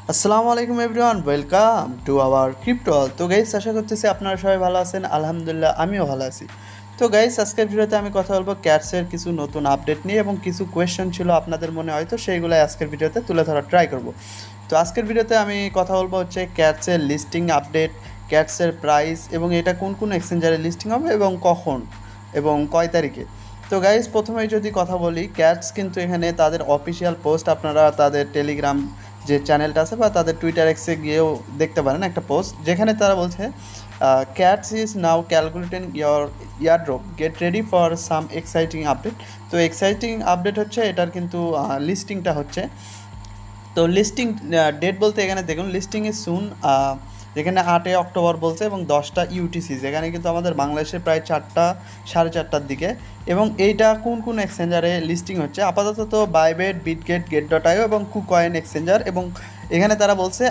আসসালামু আলাইকুম everyone, welcome to our crypto. তো গাইস, আশা করতেছি আপনারা সবাই ভালো আছেন। আলহামদুলিল্লাহ, আমিও ভালো আছি। তো গাইস, আজকের ভিডিওতে আমি কথা বলবো ক্যাটসের কিছু নতুন আপডেট নিয়ে এবং কিছু কোয়েশ্চেন ছিল আপনাদের মনে হয়তো, সেইগুলাই আজকের ভিডিওতে তুলে ধরার ট্রাই করব। তো আজকের ভিডিওতে আমি কথা বলবো হচ্ছে ক্যাটসের লিস্টিং আপডেট, ক্যাটসের প্রাইস এবং এটা কোন কোন এক্সচেঞ্জারে লিস্টিং হবে এবং কখন এবং কয় তারিখে। তো গাইস, প্রথমেই যদি কথা বলি, ক্যাটস কিন্তু এখানে তাদের অফিসিয়াল পোস্ট আপনারা তাদের টেলিগ্রাম যে চ্যানেলটা আছে বা তাদের টুইটার এক্সে গিয়েও দেখতে পারেন একটা পোস্ট, যেখানে তারা বলছে cats is now calculating year year drop, get ready for some exciting update. তো এক্সাইটিং আপডেট হচ্ছে এটার কিন্তু লিস্টিংটা হচ্ছে। তো লিস্টিং ডেট বলতে এখানে দেখুন লিস্টিং ইজ সুন, যেখানে 8 অক্টোবর বলছে এবং 10টা ইউটিসি, যেখানে কিন্তু আমাদের বাংলাদেশে প্রায় 4টা সাড়ে 4টার দিকে। এবং এইটা কোন কোন এক্সচেঞ্জারে লিস্টিং হচ্ছে আপাতত, তো Bybit, Bitget, gate dot IO এবং কুকয়েন এক্সচেঞ্জার। এবং এখানে তারা বলছে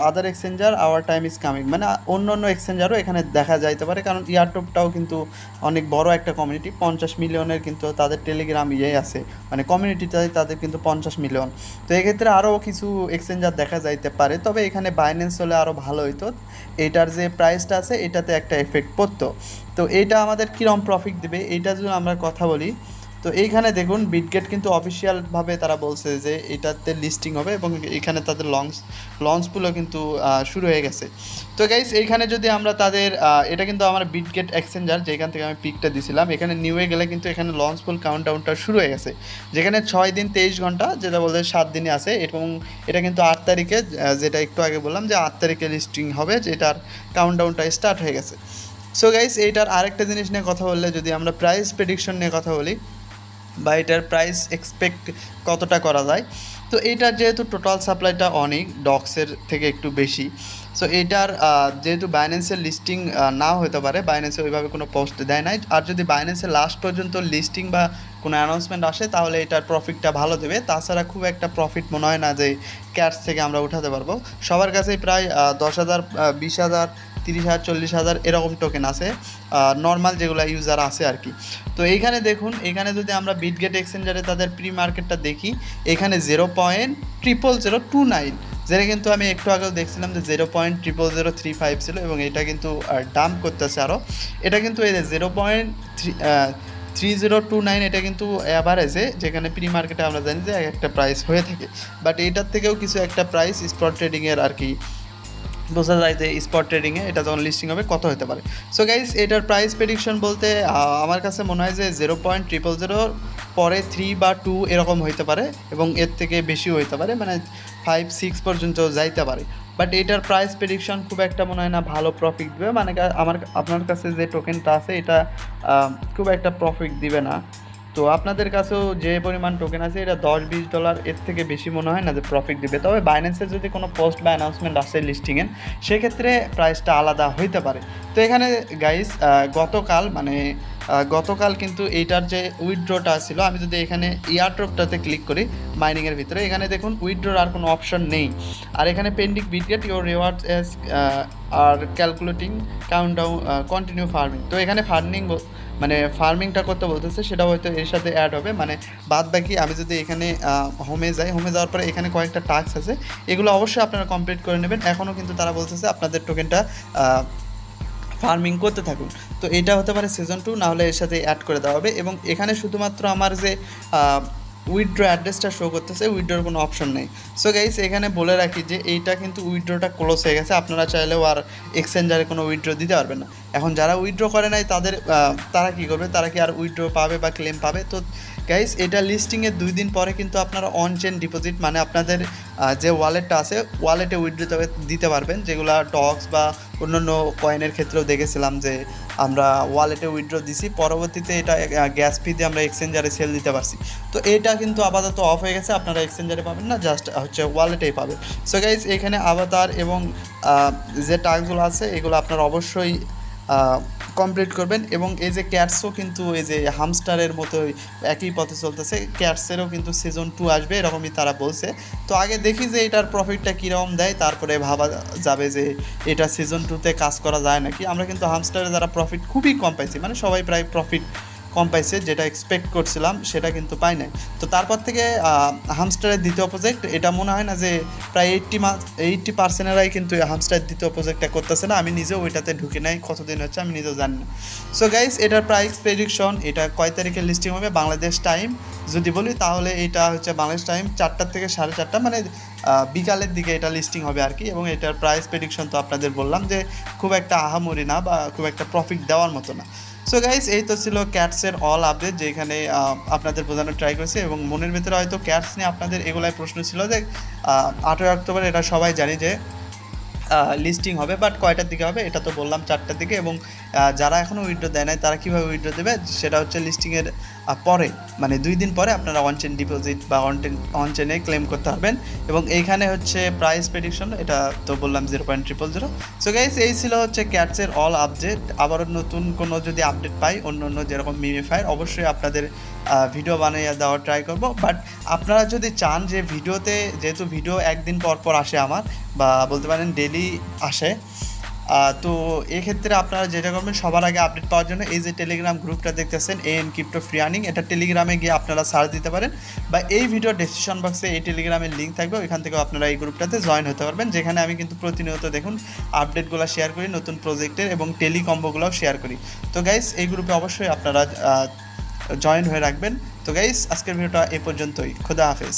আদার এক্সচেঞ্জার আওয়ার টাইম ইজ কামিং, মানে অন্য অন্য এক্সচেঞ্জারও এখানে দেখা যাইতে পারে, কারণ ইয়ারটপটাও কিন্তু অনেক বড় একটা কমিউনিটি, 50 মিলিয়নের কিন্তু তাদের টেলিগ্রাম আছে, মানে কমিউনিটিটাই তাদের কিন্তু 50 মিলিয়ন। তো এক্ষেত্রে আরও কিছু এক্সচেঞ্জার দেখা যাইতে পারে, তবে এখানে বাইন্যান্স হলে আরও ভালো হইতো। এইটার যে প্রাইসটা আছে এটাতে একটা এফেক্ট পড়তো। তো এইটা আমাদের কীরকম প্রফিট দেবে এইটা যদি আমরা কথা বলি, তো এইখানে দেখুন বিটগেট কিন্তু অফিসিয়ালভাবে তারা বলছে যে এটাতে লিস্টিং হবে এবং এখানে তাদের লঞ্চগুলো কিন্তু শুরু হয়ে গেছে। তো গাইস, এইখানে যদি আমরা তাদের এটা কিন্তু আমার বিটগেট এক্সচেঞ্জার, যেখান থেকে আমি পিকটা দিছিলাম, এখানে নিউয়ে গেলে কিন্তু এখানে লঞ্চফুল কাউন্টডাউনটা শুরু হয়ে গেছে, যেখানে 6 দিন 23 ঘন্টা, যেটা বলতে 7 দিনে আছে। এবং এটা কিন্তু 8 তারিখে, যেটা একটু আগে বললাম যে 8 তারিখে লিস্টিং হবে, যেটার কাউন্টডাউনটা স্টার্ট হয়ে গেছে। সো গাইস, এইটার আরেকটা জিনিস নিয়ে কথা বললে, যদি আমরা প্রাইস প্রেডিকশন নিয়ে কথা বলি বা এটার প্রাইস এক্সপেক্ট কতটা করা যায়, তো এইটার যেহেতু টোটাল সাপ্লাইটা অনেক ডক্সের থেকে একটু বেশি, সো এইটার যেহেতু বাইন্যান্সের লিস্টিং নাও হতে পারে, বাইন্যান্সে ওইভাবে কোনো পোস্ট দেয় নাই, আর যদি বাইন্যান্সের লাস্ট পর্যন্ত লিস্টিং বা কোনো অ্যানাউন্সমেন্ট আসে তাহলে এটার প্রফিটটা ভালো দেবে। তাছাড়া খুব একটা প্রফিট মনে হয় না যে ক্যাশ থেকে আমরা উঠাতে পারবো। সবার কাছেই প্রায় 10,000, 20,000, 30,000, 40,000 এরকম টোকেন আছে, নর্মাল যেগুলো ইউজার আছে আর কি। তো এইখানে দেখুন, এখানে যদি আমরা বিটগেট এক্সচেঞ্জারে তাদের প্রি মার্কেটটা দেখি, এখানে 0.00029, যেটা কিন্তু আমি একটু আগেও দেখছিলাম যে 0.00035 ছিল এবং এটা কিন্তু ডাম্প করতেছে আরও। এটা কিন্তু এই 0.3029, এটা কিন্তু অ্যাভারেজে, যেখানে প্রি মার্কেটে আমরা জানি যে একটা প্রাইস হয়ে থাকে, বাট এটার থেকেও কিছু একটা প্রাইস স্পট ট্রেডিংয়ের আর কি বোঝা যায় যে স্পট ট্রেডিংয়ে এটা যখন লিস্টিং হবে কত হতে পারে। সো গাইস, এটার প্রাইস প্রেডিকশন বলতে আমার কাছে মনে হয় যে 0.000 পরে 3 বা 2 এরকম হইতে পারে এবং এর থেকে বেশিও হইতে পারে, মানে 5-6 পর্যন্ত যাইতে পারে। বাট এটার প্রাইস প্রেডিকশন খুব একটা মনে হয় না ভালো প্রফিট দেবে, মানে আপনার কাছে যে টোকেনটা আছে এটা খুব একটা প্রফিট দিবে না। তো আপনাদের কাছেও যে পরিমাণ টোকেন আছে এটা $10-20, এর থেকে বেশি মনে হয় না যে প্রফিট দিবে। তবে বাইন্যান্সের যদি কোনো পোস্ট বা অ্যানাউন্সমেন্ট আসে লিস্টিংয়ের, সেক্ষেত্রে প্রাইসটা আলাদা হইতে পারে। তো এখানে গাইস, গতকাল কিন্তু এইটার যে উইথড্রটা ছিল, আমি যদি এখানে ইয়ারড্রপটাতে ক্লিক করি মাইনিংয়ের ভিতরে, এখানে দেখুন উইথড্রর আর কোনো অপশন নেই। আর এখানে pending Bitget your reward S R calculating countdown continue farming. তো এখানে ফার্মিংটা করতে বলতেছে, সেটা হয়তো এর সাথে অ্যাড হবে, মানে বাদ বাকি আমি যদি এখানে হোমে যাওয়ার পরে এখানে কয়েকটা টাস্ক আছে, এগুলো অবশ্যই আপনারা কমপ্লিট করে নেবেন। এখনও কিন্তু তারা বলতেছে আপনাদের টোকেনটা ফার্মিং করতে থাকুন। তো এটা হতে পারে সিজন 2, না হলে এর সাথে অ্যাড করে দেওয়া হবে। এবং এখানে শুধুমাত্র আমার যে উইথড্র অ্যাড্রেসটা শো করতেছে, উইথড্রোর কোনো অপশন নেই। সো গাইস, এখানে বলে রাখি যে এইটা কিন্তু উইথড্রোটা ক্লোজ হয়ে গেছে, আপনারা চাইলেও আর এক্সচেঞ্জারে কোনো উইথড্র দিতে পারবেন না। এখন যারা উইথড্র করে নাই তারা কী করবে, তারা কি আর উইথড্র পাবে বা ক্লেম পাবে? তো গাইস, এটা লিস্টিংয়ের 2 দিন পরে কিন্তু আপনারা অন চেন ডিপোজিট, মানে আপনাদের যে ওয়ালেটটা আছে ওয়ালেটে উইথড্র দিতে পারবেন, যেগুলো ডক্স বা অন্যান্য কয়েনের ক্ষেত্রেও দেখেছিলাম যে আমরা ওয়ালেটে উইথড্র দিছি, পরবর্তীতে এটা গ্যাস ফি দিয়ে আমরা এক্সচেঞ্জারে সেল দিতে পারছি। তো এটা কিন্তু আপাতত অফ হয়ে গেছে, আপনারা এক্সচেঞ্জারে পাবেন না, জাস্ট হচ্ছে ওয়ালেটেই পাবেন। সো গাইস, এখানে আভাতার এবং যে টাস্কগুলো আছে এগুলো আপনারা অবশ্যই কমপ্লিট করবেন। এবং এই যে ক্যাটসও কিন্তু এই যে হামস্টারের মতোই একই পথে চলতেছে, ক্যাটসেরও কিন্তু সিজন 2 আসবে এরকমই তারা বলছে। তো আগে দেখি যে এটার প্রফিটটা কীরকম দেয়, তারপরে ভাবা যাবে যে এটা সিজন 2তে কাজ করা যায় নাকি। আমরা কিন্তু হামস্টারে যারা প্রফিট খুবই কম পাইছি, মানে সবাই প্রায় প্রফিট কম পাইছে, যেটা এক্সপেক্ট করছিলাম সেটা কিন্তু পাই নাই। তো তারপর থেকে হামস্টারের দ্বিতীয় প্রজেক্ট, এটা মনে হয় না যে প্রায় 80% কিন্তু হামস্টারের দ্বিতীয় প্রজেক্টটা করতেছে না। আমি নিজেও ওইটাতে ঢুকে নাই, কতদিন হচ্ছে আমি নিজেও জানি না। সো গাইস, এটার প্রাইস প্রেডিকশন, এটা কয় তারিখে লিস্টিং হবে বাংলাদেশ টাইম যদি বলি, তাহলে এটা হচ্ছে বাংলাদেশ টাইম 4টা থেকে 4:30, মানে বিকালের দিকে এটা লিস্টিং হবে আর কি। এবং এটার প্রাইস প্রেডিকশন তো আপনাদের বললাম যে খুব একটা আহামরি না বা খুব একটা প্রফিট দেওয়ার মতো না। সো গাইস, এই তো ছিল ক্যাটসের অল আপডেট, যেখানে আপনাদের বোঝানোর ট্রাই করেছি। এবং মনের ভিতরে হয়তো ক্যাটস নিয়ে আপনাদের এগুলাই প্রশ্ন ছিল যে 8ই অক্টোবর এটা সবাই জানি যে লিস্টিং হবে, বাট কয়টার দিকে হবে এটা তো বললাম 4টার দিকে। এবং যারা এখনও উইথড্র দেয় নাই তারা কীভাবে উইথড্র দেবে, সেটা হচ্ছে লিস্টিংয়ের পরে, মানে 2 দিন পরে আপনারা অনচেন ডিপোজিট বা অনচেনে ক্লেম করতে পারবেন। এবং এইখানে হচ্ছে প্রাইস প্রেডিকশন, এটা তো বললাম 0.000। সো গাইস, এই ছিল হচ্ছে ক্যাটসের অল আপডেট। আবারও নতুন কোনো যদি আপডেট পাই অন্য যেরকম মিমিফায়ার, অবশ্যই আপনাদের ভিডিও বানিয়ে দেওয়ার ট্রাই করব। বাট আপনারা যদি চান যে ভিডিওতে, যেহেতু ভিডিও একদিন পর পর আসে আমার, বা বলতে পারেন ডেলি আসে, তো এক্ষেত্রে আপনারা যেটা করবেন সবার আগে আপডেট পাওয়ার জন্য এই যে টেলিগ্রাম গ্রুপটা দেখতেছেন এএন ক্রিপ্টো ফ্রি আর্নিং, এটা টেলিগ্রামে গিয়ে আপনারা সার্চ দিতে পারেন, বা এই ভিডিও ডেসক্রিপশন বক্সে এই টেলিগ্রামের লিঙ্ক থাকবে, ওইখান থেকেও আপনারা এই গ্রুপটাতে জয়েন হতে পারবেন, যেখানে আমি কিন্তু প্রতিনিয়ত দেখুন আপডেটগুলো শেয়ার করি, নতুন প্রজেক্টের এবং টেলিকম্বোগুলোও শেয়ার করি। তো গাইস, এই গ্রুপে অবশ্যই আপনারা জয়েন হয়ে রাখবেন। তো গাইস, আজকের ভিডিওটা এ পর্যন্তই। খোদা হাফেজ।